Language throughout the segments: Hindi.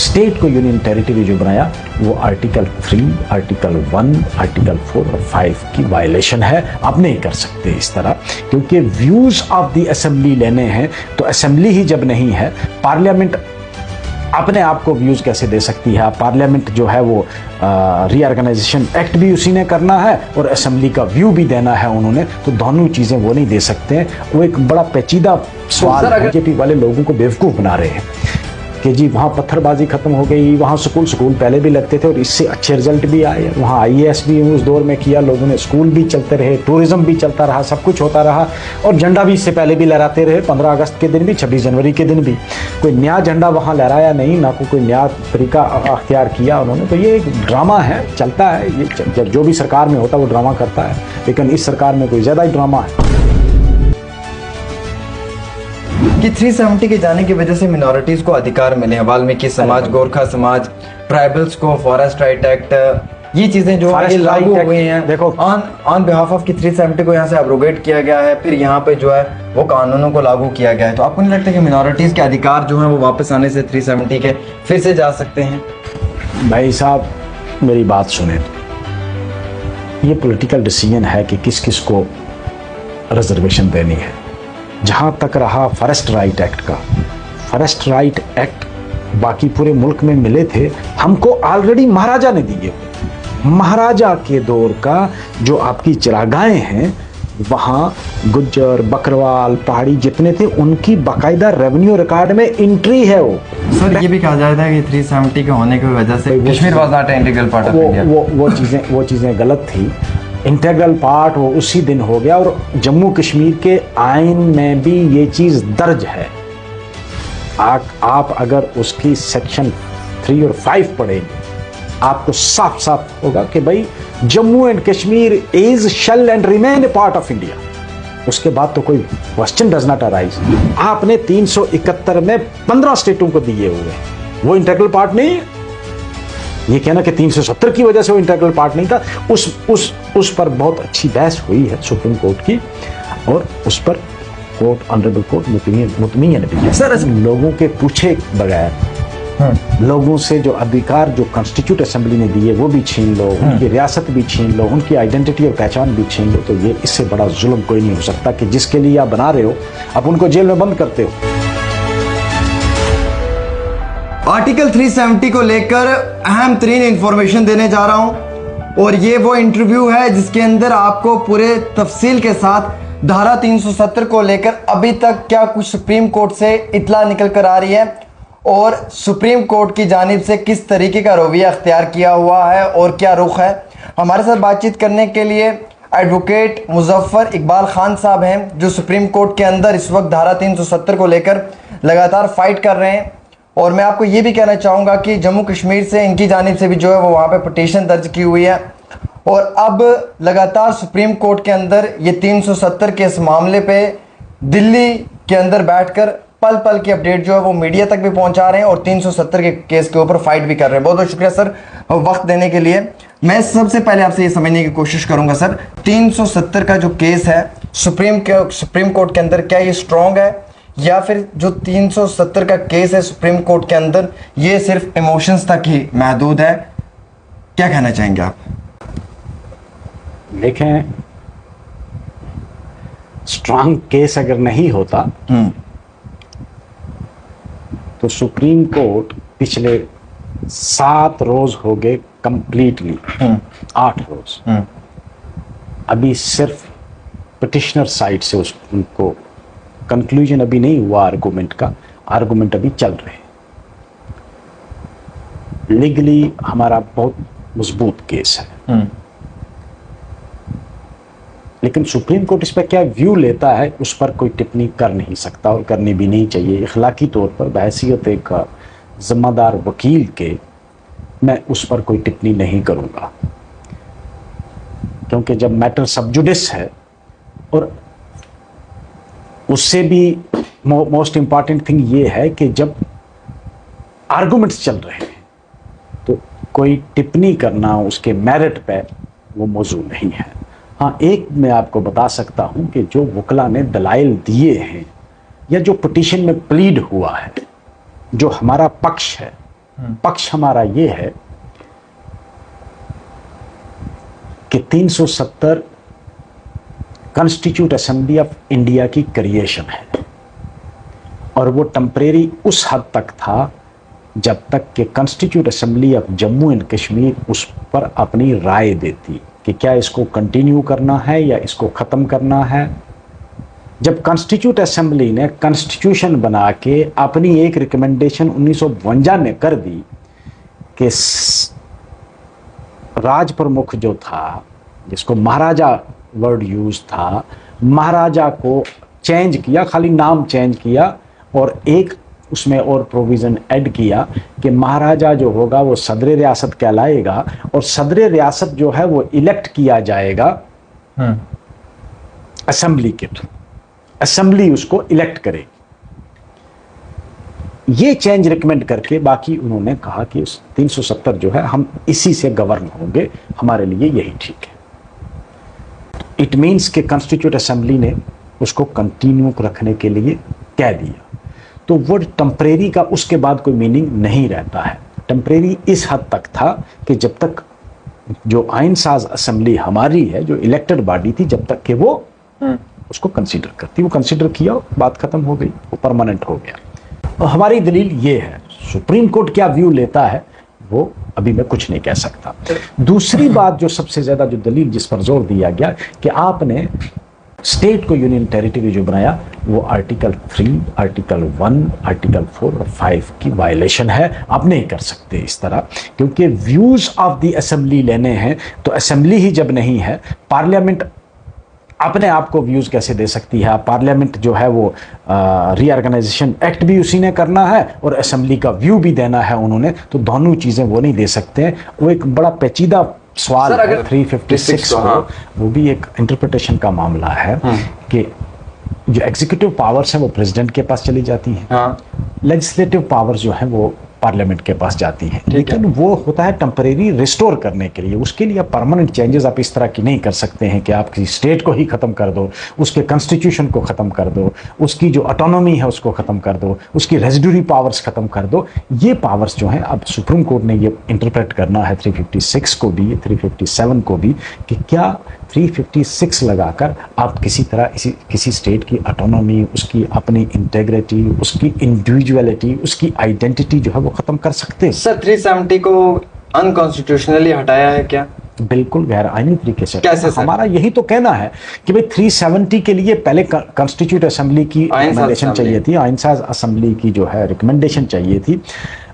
स्टेट को यूनियन टेरिटरी जो बनाया वो आर्टिकल 3, आर्टिकल 1, आर्टिकल 4 और 5 की वायलेशन है। आप नहीं कर सकते इस तरह, क्योंकि व्यूज ऑफ द असेंबली लेने हैं तो असेंबली ही जब नहीं है, पार्लियामेंट अपने आप को व्यूज कैसे दे सकती है? पार्लियामेंट जो है वो रीऑर्गेनाइजेशन एक्ट भी उसी ने करना है और असेंबली का व्यू भी देना है उन्होंने, तो दोनों चीज़ें वो नहीं दे सकते हैं। वो एक बड़ा पेचीदा सवाल बीजेपी वाले लोगों को बेवकूफ़ बना रहे हैं कि जी वहाँ पत्थरबाजी खत्म हो गई, वहाँ स्कूल पहले भी लगते थे और इससे अच्छे रिजल्ट भी आए, वहाँ आईएएस भी उस दौर में किया लोगों ने, स्कूल भी चलते रहे, टूरिज्म भी चलता रहा, सब कुछ होता रहा और झंडा भी इससे पहले भी लहराते रहे, 15 अगस्त के दिन भी, 26 जनवरी के दिन भी। कोई नया झंडा वहाँ लहराया नहीं, ना कोई नया तरीका अख्तियार किया उन्होंने। तो ये एक ड्रामा है, चलता है ये, जब जो भी सरकार में होता है वो ड्रामा करता है, लेकिन इस सरकार में कोई ज़्यादा ही ड्रामा है कि 370 के जाने की वजह से मिनॉरिटीज को अधिकार मिले हैं, वाल्मीकि समाज, गोरखा समाज, ट्राइबल्स को फॉरेस्ट राइट एक्ट, ये चीजें जो लागू हुई हैं, देखो ऑन बिहाफ ऑफ कि 370 को यहाँ से अब्रोगेट किया गया है, फिर यहाँ पे जो है वो कानूनों को लागू किया गया है। तो आपको नहीं लगता कि मिनॉरिटीज के अधिकार जो हैं वो वापस आने से 370 के फिर से जा सकते हैं? भाई साहब मेरी बात सुने, ये पॉलिटिकल डिसीजन है कि किस किस को रिजर्वेशन देनी है। जहाँ तक रहा फॉरेस्ट राइट एक्ट का, फॉरेस्ट राइट एक्ट बाकी पूरे मुल्क में मिले थे, हमको ऑलरेडी महाराजा ने दिए। महाराजा के दौर का जो आपकी चरागाहें हैं, वहाँ गुज्जर, बकरवाल, पहाड़ी जितने थे उनकी बाकायदा रेवेन्यू रिकॉर्ड में एंट्री है। वो सर ये भी कहा जाता है कि 370 के होने की वजह से Kashmir was not integral part of India. वो चीज़ें गलत थी। इंटीग्रल पार्ट वो उसी दिन हो गया और जम्मू कश्मीर के आइन में भी ये चीज़ दर्ज है। आप अगर उसकी सेक्शन 3 और 5 पढ़ेंगे आपको साफ साफ होगा कि भाई Jammu and Kashmir is shell and remain A part of India. उसके बाद तो कोई क्वेश्चन डज नॉट अराइज। आपने 371 में 15 स्टेटों को दिए हुए, वो इंटीग्रल पार्ट नहीं है। ये कहना कि 370 की वजह से वो इंटीग्रल पार्ट नहीं था, उस पर बहुत अच्छी बहस हुई है सुप्रीम कोर्ट की और उस पर कोर्ट, ऑनरेबल कोर्ट मुतमियन भी है। सर लोगों के पूछे बगैर लोगों से जो अधिकार जो कॉन्स्टिट्यूट असेंबली ने दिए वो भी छीन लो, उनकी रियासत भी छीन लो, उनकी आइडेंटिटी और पहचान भी छीन लो, तो ये इससे बड़ा जुल्म कोई नहीं हो सकता कि जिसके लिए आप बना रहे हो आप उनको जेल में बंद करते हो। आर्टिकल 370 को लेकर अहम तरीन इंफॉर्मेशन देने जा रहा हूं और ये वो इंटरव्यू है जिसके अंदर आपको पूरे तफसील के साथ धारा 370 को लेकर अभी तक क्या कुछ सुप्रीम कोर्ट से इत्तला निकल कर आ रही है और सुप्रीम कोर्ट की जानिब से किस तरीके का रवैया अख्तियार किया हुआ है और क्या रुख है। हमारे साथ बातचीत करने के लिए एडवोकेट मुजफ्फर इकबाल खान साहब हैं जो सुप्रीम कोर्ट के अंदर इस वक्त धारा 370 को लेकर लगातार फाइट कर रहे हैं। और मैं आपको ये भी कहना चाहूँगा कि जम्मू कश्मीर से इनकी जानिब से भी जो है वो वहाँ पे पिटीशन दर्ज की हुई है और अब लगातार सुप्रीम कोर्ट के अंदर ये 370 के इस मामले पे दिल्ली के अंदर बैठकर पल पल की अपडेट जो है वो मीडिया तक भी पहुंचा रहे हैं और 370 के केस के ऊपर फाइट भी कर रहे हैं। बहुत बहुत शुक्रिया सर वक्त देने के लिए। मैं सबसे पहले आपसे ये समझने की कोशिश करूंगा सर, 370 का जो केस है सुप्रीम कोर्ट के अंदर, क्या ये स्ट्रॉन्ग है या फिर जो 370 का केस है सुप्रीम कोर्ट के अंदर ये सिर्फ इमोशंस तक ही महदूद है? क्या कहना चाहेंगे आप? देखें, स्ट्रॉन्ग केस अगर नहीं होता तो सुप्रीम कोर्ट पिछले 7 रोज हो गए कंप्लीटली, 8 रोज अभी सिर्फ पिटिशनर साइड से उनको कंक्लूजन अभी नहीं हुआ आर्गुमेंट का, आर्गुमेंट अभी चल रहे हैं। लीगली हमारा बहुत मजबूत केस है लेकिन सुप्रीम कोर्ट इस पर क्या व्यू लेता है उस पर कोई टिप्पणी कर नहीं सकता और करनी भी नहीं चाहिए। इखलाकी तौर पर बहैसियत एक जिम्मेदार वकील के मैं उस पर कोई टिप्पणी नहीं करूँगा, क्योंकि जब मैटर सब जुडिस है और उससे भी मोस्ट इम्पॉर्टेंट थिंग ये है कि जब आर्गुमेंट्स चल रहे हैं तो कोई टिप्पणी करना उसके मेरिट पे वो मौजूद नहीं है। हाँ, एक मैं आपको बता सकता हूं कि जो वकला ने दलाइल दिए हैं या जो पिटीशन में प्लीड हुआ है, जो हमारा पक्ष है पक्ष हमारा ये है कि 370 कॉन्स्टिट्यूट असेंबली ऑफ इंडिया की क्रिएशन है और वो टेम्परेरी उस हद तक था जब तक कि constitute assembly of Jammu and Kashmir उस पर अपनी राय देती कि क्या इसको कंटिन्यू करना है या इसको ख़त्म करना है। जब कॉन्स्टिट्यूट असेंबली ने कॉन्स्टिट्यूशन बना के अपनी एक रिकमेंडेशन 1952 में कर दी कि राज प्रमुख जो था, जिसको महाराजा वर्ड यूज था, महाराजा को चेंज किया, खाली नाम चेंज किया और एक उसमें और प्रोविज़न ऐड किया कि महाराजा जो होगा वो सदर रियासत कहलाएगा और सदर रियासत जो है वो इलेक्ट किया जाएगा असेंबली के थ्रू, असेंबली उसको इलेक्ट करेगी। ये चेंज रिकमेंड करके बाकी उन्होंने कहा कि 370 जो है हम इसी से गवर्न होंगे, हमारे लिए यही ठीक है। इट मीन्स कि कॉन्स्टिट्यूट असेंबली ने उसको कंटिन्यू रखने के लिए कह दिया। तो वर्ड टेम्परेरी का उसके बाद कोई मीनिंग नहीं रहता है। टेम्परेरी इस हद तक था कि जब तक जो आइन साज असेंबली हमारी है, जो इलेक्टेड बॉडी थी, जब तक कि वो उसको कंसीडर करती, वो कंसीडर किया, बात खत्म हो गई, वो परमानेंट हो गया। और हमारी दलील ये है, सुप्रीम कोर्ट क्या व्यू लेता है वो अभी मैं कुछ नहीं कह सकता। दूसरी बात जो सबसे ज्यादा जो दलील जिस पर जोर दिया गया कि आपने स्टेट को यूनियन टेरिटरी जो बनाया वो आर्टिकल 3, आर्टिकल 1, आर्टिकल 4 और 5 की वायलेशन है, आप नहीं कर सकते इस तरह, क्योंकि व्यूज ऑफ द असेंबली लेने हैं तो असेंबली ही जब नहीं है, पार्लियामेंट अपने आप को व्यूज कैसे दे सकती है। पार्लियामेंट जो है वो रीऑर्गेनाइजेशन एक्ट भी उसी ने करना है और असेंबली का व्यू भी देना है उन्होंने, तो दोनों चीजें वो नहीं दे सकते। वो एक बड़ा पेचीदा सवाल है 356 वो भी एक इंटरप्रिटेशन का मामला है कि जो एग्जीक्यूटिव पावर्स हैं वो प्रेसिडेंट के पास चली जाती हैं, लेजिस्लेटिव पावर्स जो है वो पार्लियामेंट के पास जाती हैं, लेकिन वो होता है टेम्परेरी रिस्टोर करने के लिए। उसके लिए परमानेंट चेंजेस आप इस तरह की नहीं कर सकते हैं कि आप किसी स्टेट को ही ख़त्म कर दो, उसके कॉन्स्टिट्यूशन को ख़त्म कर दो, उसकी जो ऑटोनॉमी है उसको ख़त्म कर दो, उसकी रेजिडुरी पावर्स ख़त्म कर दो। ये पावर्स जो हैं अब सुप्रीम कोर्ट ने ये इंटरप्रेट करना है 356 को भी, 357 को भी, कि क्या 356 लगाकर आप किसी तरह किसी स्टेट की ऑटोनॉमी, उसकी अपनी इंटेग्रिटी, उसकी इंडिविजुअलिटी, उसकी आइडेंटिटी जो है वो खत्म कर सकते हैं। सर 370 को अनकॉन्स्टिट्यूशनली हटाया है क्या? बिल्कुल गैर आईनी तरीके से। कैसे सर? हमारा यही तो कहना है कि भाई 370 के लिए पहले कॉन्स्टिट्यूट असेंबली की रिकमेंडेशन चाहिए थी, आइन साज असेंबली की जो है रिकमेंडेशन चाहिए थी।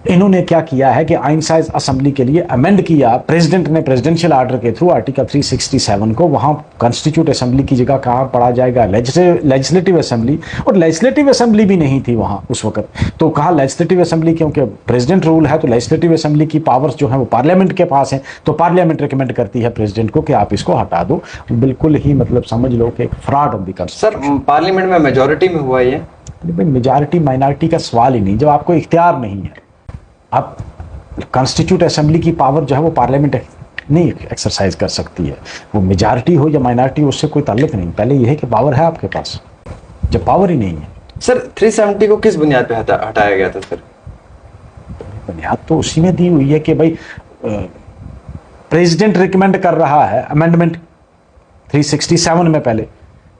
इन्होंने क्या किया है कि आइन साज असेंबली के लिए अमेंड किया प्रेसिडेंट ने, प्रेसिडेंशियल आर्डर के थ्रू आर्टिकल 367 को। वहां कॉन्स्टिट्यूट असेंबली की जगह कहाँ पढ़ा जाएगा? लेजिस्लेटिव असेंबली, और लेजिस्लेटिव असेंबली भी नहीं थी वहां उस वक्त। तो कहा लेजिस्लेटिव असेंबली, क्योंकि प्रेसिडेंट रूल है तो लेजिस्लेटिव असेंबली की पावर्स जो है वो पार्लियामेंट के पास है, तो पार्लियामेंट रिकमेंड करती है प्रेसिडेंट को कि आप इसको हटा दो। बिल्कुल ही मतलब समझ लो कि एक fraud of the constitution. Sir parliament में मेजोरिटी में हुआ ये? मेजॉरिटी माइनॉरिटी का सवाल ही नहीं, जब आपको इख्तियार नहीं है। अब कॉन्स्टिट्यूट असेंबली की पावर जो है वो पार्लियामेंट नहीं एक्सरसाइज कर सकती है, वो मेजॉरिटी हो या माइनॉरिटी हो उससे कोई ताल्लुक नहीं। पहले यह है कि पावर है आपके पास, जब पावर ही नहीं है। सर 370 को किस बुनियाद पे हटाया गया था सर? बुनियाद तो उसी में दी हुई है कि भाई प्रेसिडेंट रिकमेंड कर रहा है अमेंडमेंट 367 में पहले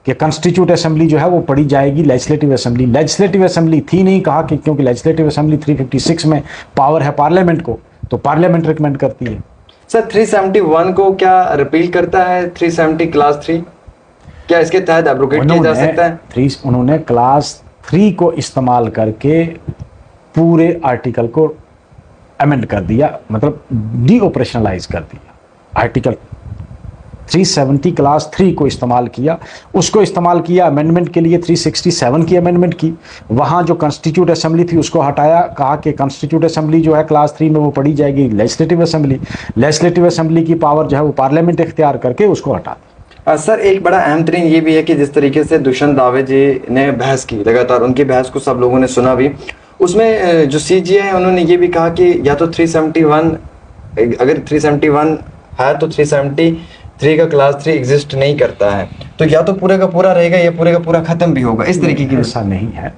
कि कॉन्स्टिट्यूट असेंबली जो है वो पढ़ी जाएगी लेजिस्लेटिव असेंबली। लेजिस्लेटिव असेंबली थी नहीं, कहा कि क्योंकि लेजिस्लेटिव असेंबली 356 में पावर है पार्लियामेंट को, तो पार्लियामेंट रिकमेंड करती है। सर 371 को क्या रिपील करता है 370 क्लास 3? क्या इसके तहत एब्रोगेट किया जा सकता है? उन्होंने क्लास 3 को इस्तेमाल करके पूरे आर्टिकल को अमेंड कर दिया, मतलब डी ऑपरेशनलाइज कर दिया। आर्टिकल 370 क्लास 3 को इस्तेमाल किया, उसको इस्तेमाल किया अमेंडमेंट के लिए 367 की अमेंडमेंट की। वहाँ जो कॉन्स्टिट्यूट असेंबली थी उसको हटाया, कहा कि कॉन्स्टिट्यूट असेंबली जो है क्लास 3 में वो पढ़ी जाएगी लेजिस्लेटिव असेंबली। लेजिस्लेटिव असेंबली की पावर जो है वो पार्लियामेंट इख्तियार करके उसको हटा दी। सर एक बड़ा अहम तरीन ये भी है कि जिस तरीके से दुष्यंत दावे जी ने बहस की, लगातार उनकी बहस को सब लोगों ने सुना भी, उसमें जो CJI है उन्होंने ये भी कहा कि या तो 371, अगर 371 है तो 373 का क्लास 3 एग्जिस्ट नहीं करता है, तो या तो पूरे का पूरा रहेगा या पूरे का पूरा खत्म भी होगा, इस तरीके की। ऐसा नहीं है,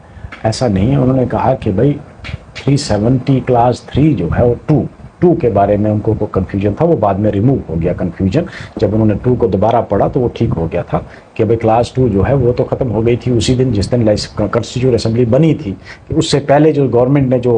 ऐसा नहीं है। उन्होंने कहा कि भाई 370 क्लास 3 जो है वो टू के बारे में उनको को कंफ्यूजन था, वो बाद में रिमूव हो गया कंफ्यूजन। जब उन्होंने 2 को दोबारा पढ़ा तो वो ठीक हो गया था कि भाई क्लास 2 जो है वो तो ख़त्म हो गई थी उसी दिन जिस दिन कॉन्स्टिट्यूट असेंबली बनी थी। कि उससे पहले जो गवर्नमेंट ने जो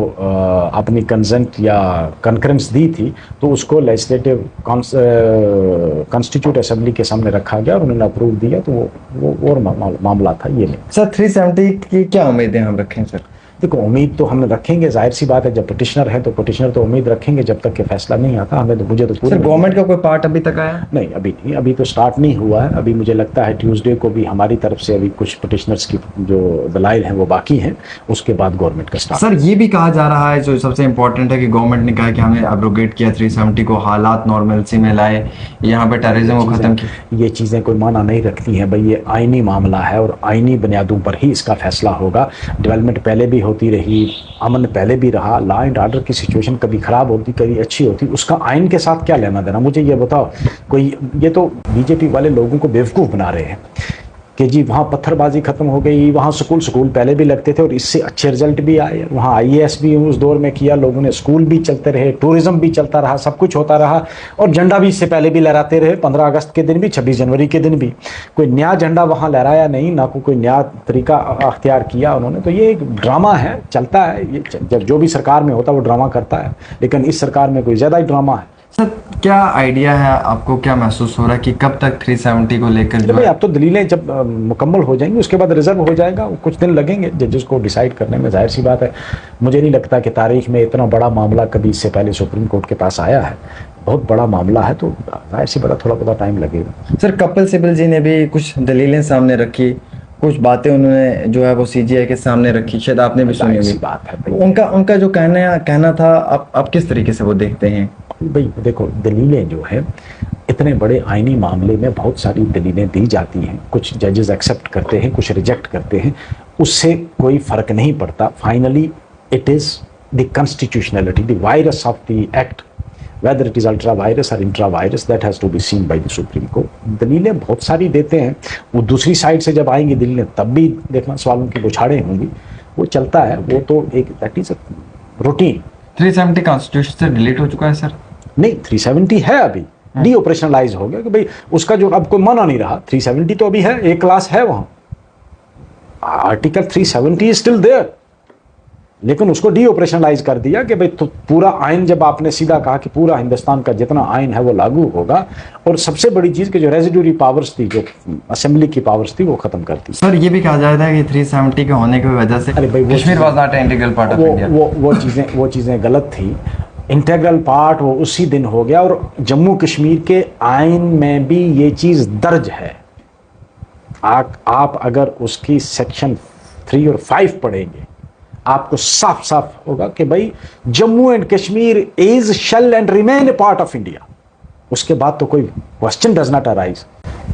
अपनी कंसेंट या कंकरेंस दी थी तो उसको लेजिस्लेटिव कॉन्स्टिट्यूट असेंबली के सामने रखा गया और उन्होंने अप्रूव दिया, तो वो और मामला था ये नहीं। सर 370 की क्या उम्मीदें हम रखें सर? देखो उम्मीद तो हम रखेंगे, जाहिर सी बात है, जब पिटिशनर है तो पिटिशनर तो उम्मीद रखेंगे जब तक कि फैसला नहीं आता। हमें तो मुझे तो सर गवर्नमेंट का कोई पार्ट अभी तक आया नहीं, अभी नहीं, अभी तो स्टार्ट नहीं हुआ है। अभी मुझे लगता है ट्यूसडे को भी हमारी तरफ से अभी कुछ पिटिशनर्स की जो दलाइल हैं वो बाकी हैं, उसके बाद गवर्नमेंट का स्टार्ट। सर ये भी कहा जा रहा है, जो सबसे इंपॉर्टेंट है, कि गवर्नमेंट ने कहा कि हमने अब्रोगेट किया 370 को, हालात नॉर्मलसी में लाए, यहाँ पे टेररिज्म को खत्म किया। ये चीज़ें कोई माना नहीं रखती हैं भाई, ये आईनी मामला है और आईनी बुनियादों पर ही इसका फैसला होगा। डेवलपमेंट पहले भी होती रही, अमन पहले भी रहा, लॉ एंड ऑर्डर की सिचुएशन कभी खराब होती कभी अच्छी होती, उसका आइन के साथ क्या लेना देना? मुझे ये बताओ, कोई ये तो बीजेपी वाले लोगों को बेवकूफ़ बना रहे हैं कि जी वहाँ पत्थरबाजी खत्म हो गई, वहाँ स्कूल पहले भी लगते थे और इससे अच्छे रिजल्ट भी आए, वहाँ आईएएस भी उस दौर में किया, लोगों ने स्कूल भी चलते रहे, टूरिज्म भी चलता रहा, सब कुछ होता रहा और झंडा भी इससे पहले भी लहराते रहे, 15 अगस्त के दिन भी, 26 जनवरी के दिन भी। कोई नया झंडा वहाँ लहराया नहीं, ना कोई नया तरीका अख्तियार किया उन्होंने। तो ये एक ड्रामा है, चलता है ये, जब जो भी सरकार में होता है वो ड्रामा करता है, लेकिन इस सरकार में कोई ज़्यादा ही ड्रामा है। सर क्या आइडिया है आपको, क्या महसूस हो रहा है कि कब तक 370 को लेकर जो भाई अब तो दलीलें जब मुकम्मल हो जाएंगी उसके बाद रिजर्व हो जाएगा, कुछ दिन लगेंगे जजेस को डिसाइड करने में। जाहिर सी बात है, मुझे नहीं लगता कि तारीख में इतना बड़ा मामला कभी इससे पहले सुप्रीम कोर्ट के पास आया है। बहुत बड़ा मामला है तो जाहिर सी बात थोड़ा बहुत टाइम लगेगा। सर कपिल सिब्बल जी ने भी कुछ दलीलें सामने रखी, कुछ बातें उन्होंने जो है वो सीजीआई के सामने रखी, शायद आपने भी सुनी होगी। बात है उनका जो कहना था, आप किस तरीके से वो देखते हैं? भाई देखो, दलीलें जो है इतने बड़े आईनी मामले में बहुत सारी दलीलें दी जाती हैं, कुछ जजेस एक्सेप्ट करते हैं, कुछ रिजेक्ट करते हैं, उससे कोई फर्क नहीं पड़ता। Finally it is the constitutionality, the virus of the act, whether it is ultra virus or intra virus, that has to be seen by the Supreme Court। दलीलें बहुत सारी देते हैं, वो दूसरी साइड से जब आएंगी दलीलें तब भी देखना सवालों की बुछाड़ें होंगी, वो चलता है, वो तो एक दैट इज रूटीन। 370 कॉन्स्टिट्यूशन से डिलीट हो चुका है सर? नहीं, 370 है अभी, डी ऑपरेशनलाइज हो गया कि भाई उसका जो अब कोई माना नहीं रहा। 370 तो अभी है, एक क्लास है वहाँ, आर्टिकल 370 इज स्टिल देयर, लेकिन उसको डी ऑपरेशनलाइज कर दिया कि भाई तो पूरा आइन, जब आपने सीधा कहा कि पूरा हिंदुस्तान का जितना आइन है वो लागू होगा, और सबसे बड़ी चीज कि जो रेजिडुअरी पावर्स थी, जो असेंबली की पावर्स थी, वो खत्म कर दी। सर ये भी कहा जाता है कि 370 के होने की वजह से Kashmir was not an integral part of India. वो चीजें गलत थी। इंटीग्रल पार्ट वो उसी दिन हो गया, और जम्मू कश्मीर के आइन में भी ये चीज दर्ज है। आप अगर उसकी सेक्शन 3 और 5 पढ़ेंगे, आपको साफ साफ होगा कि भाई Jammu and Kashmir is shell and remain A part of India. उसके बाद तो कोई क्वेश्चन डज नॉट अराइज।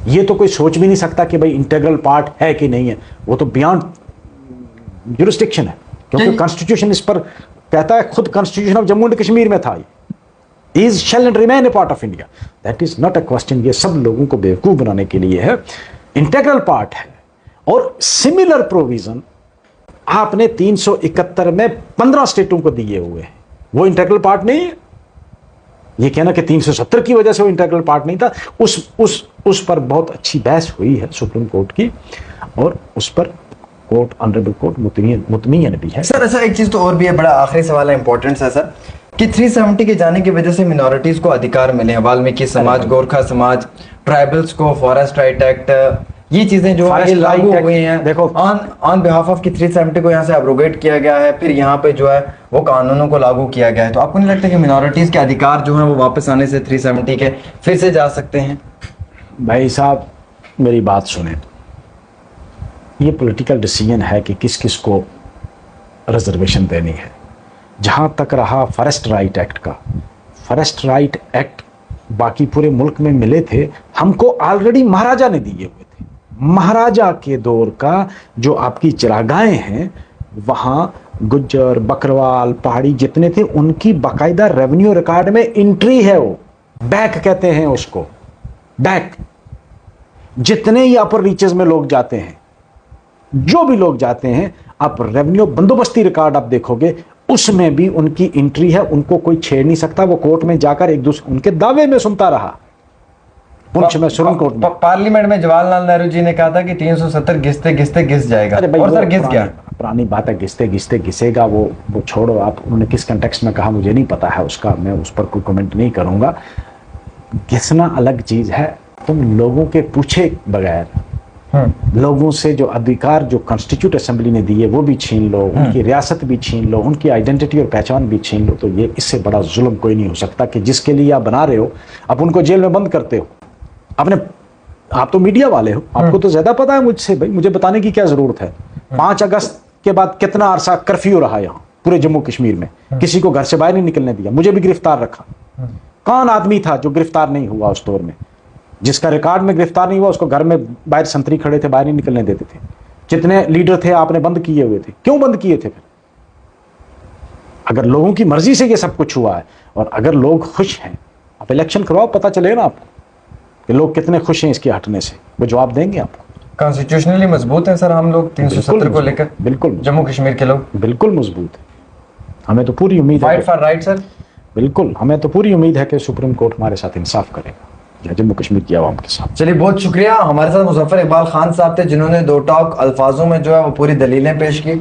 ये तो कोई सोच भी नहीं सकता कि भाई इंटीग्रल पार्ट है कि नहीं है, वो तो बियॉन्ड जुरिस्डिक्शन है, क्योंकि कॉन्स्टिट्यूशन इस पर कहता है, खुद constitution of Jammu and Kashmir में था, is shell and remain A part of India. That is not a question. ये सब लोगों को बेवकूफ बनाने के लिए है। इंटीग्रल पार्ट है, और सिमिलर प्रोविजन आपने 371 में 15 स्टेटों को दिए हुए हैं, वो इंटीग्रल पार्ट नहीं है। ये कहना कि 370 की वजह से वो इंटीग्रल पार्ट नहीं था, उस पर बहुत अच्छी बहस हुई है सुप्रीम कोर्ट की, और उस पर कोर्ट, ऑनरेबल कोर्ट मुतमियन भी है। सर ऐसा एक चीज तो और भी है, बड़ा आखिरी सवाल है, इंपॉर्टेंट है सर, कि 370 के जाने की वजह से मिनॉरिटीज को अधिकार मिले हैं, वाल्मीकि समाज, गोरखा समाज, ट्राइबल्स को फॉरेस्ट राइट एक्ट, ये चीजें जो है लागू हो गई हैं। देखो ऑन बिहाफ ऑफ कि 370 को यहाँ से अब्रोगेट किया गया है, फिर यहाँ पे जो है वो कानूनों को लागू किया गया है, तो आपको नहीं लगता कि मिनॉरिटीज के अधिकार जो हैं वो वापस आने से 370 के फिर से जा सकते हैं? भाई साहब मेरी बात सुने, ये पॉलिटिकल डिसीजन है कि किस किस को रिजर्वेशन देनी है। जहाँ तक रहा फॉरेस्ट राइट एक्ट का, फॉरेस्ट राइट एक्ट बाकी पूरे मुल्क में मिले थे, हमको ऑलरेडी महाराजा ने दिए हुए थे। महाराजा के दौर का जो आपकी चरागाहें हैं, वहाँ गुज्जर, बकरवाल, पहाड़ी जितने थे, उनकी बाकायदा रेवेन्यू रिकॉर्ड में एंट्री है, वो बैक कहते हैं उसको, बैक। जितने ही अपर रीचेस में लोग जाते हैं, जो भी लोग जाते हैं, आप रेवेन्यू बंदोबस्ती रिकॉर्ड आप देखोगे, उसमें भी उनकी एंट्री है, उनको कोई छेड़ नहीं सकता। वो कोर्ट में जाकर एक दूसरे उनके दावे में सुनता रहा, पुंछ में, सुप्रीम कोर्ट में। पार्लियामेंट में जवाहरलाल नेहरू जी ने कहा था कि 370 घिसते घिसते घिस जाएगा। अरे भाई, और वो सर घिस गया। पुरानी बात है, घिसते घिसते घिसेगा। वो छोड़ो आप, उन्होंने किस कंटेक्स्ट में कहा मुझे नहीं पता है उसका, मैं उस पर कोई कमेंट नहीं करूंगा। घिसना अलग चीज है, तुम लोगों के पूछे बगैर लोगों से जो अधिकार जो कॉन्स्टिट्यूट असेंबली ने दिए वो भी छीन लो, उनकी रियासत भी छीन लो, उनकी आइडेंटिटी और पहचान भी छीन लो, तो ये इससे बड़ा जुल्म कोई नहीं हो सकता कि जिसके लिए आप बना रहे हो, आप उनको जेल में बंद करते हो। आप तो मीडिया वाले हो, आपको तो ज्यादा पता है मुझसे, भाई मुझे बताने की क्या जरूरत है। 5 अगस्त के बाद कितना अरसा कर्फ्यू रहा यहाँ पूरे जम्मू कश्मीर में, किसी को घर से बाहर नहीं निकलने दिया, मुझे भी गिरफ्तार रखा। कौन आदमी था जो गिरफ्तार नहीं हुआ उस दौर में? जिसका रिकॉर्ड में गिरफ्तार नहीं हुआ उसको घर में बाहर संतरी खड़े थे, बाहर नहीं निकलने देते थे। जितने लीडर थे आपने बंद किए हुए थे, क्यों बंद किए थे फिर? अगर लोगों की मर्जी से ये सब कुछ हुआ है और अगर लोग खुश हैं, आप इलेक्शन करवाओ, पता चले ना आपको कि लोग कितने खुश हैं इसके हटने से, वो जवाब देंगे आपको। कॉन्स्टिट्यूशनली मजबूत हैं सर हम लोग 370 को लेकर, बिल्कुल जम्मू कश्मीर के लोग बिल्कुल मजबूत है। हमें तो पूरी उम्मीद है, फाइट फॉर राइट सर। बिल्कुल हमें तो पूरी उम्मीद है कि सुप्रीम कोर्ट हमारे साथ इंसाफ करेगा या जम्मू कश्मीर की आवाम के साथ। चलिए बहुत शुक्रिया। हमारे साथ मुजफ्फर इकबाल खान साहब थे जिन्होंने दो टॉक अल्फाजों में जो है वो पूरी दलीलें पेश की।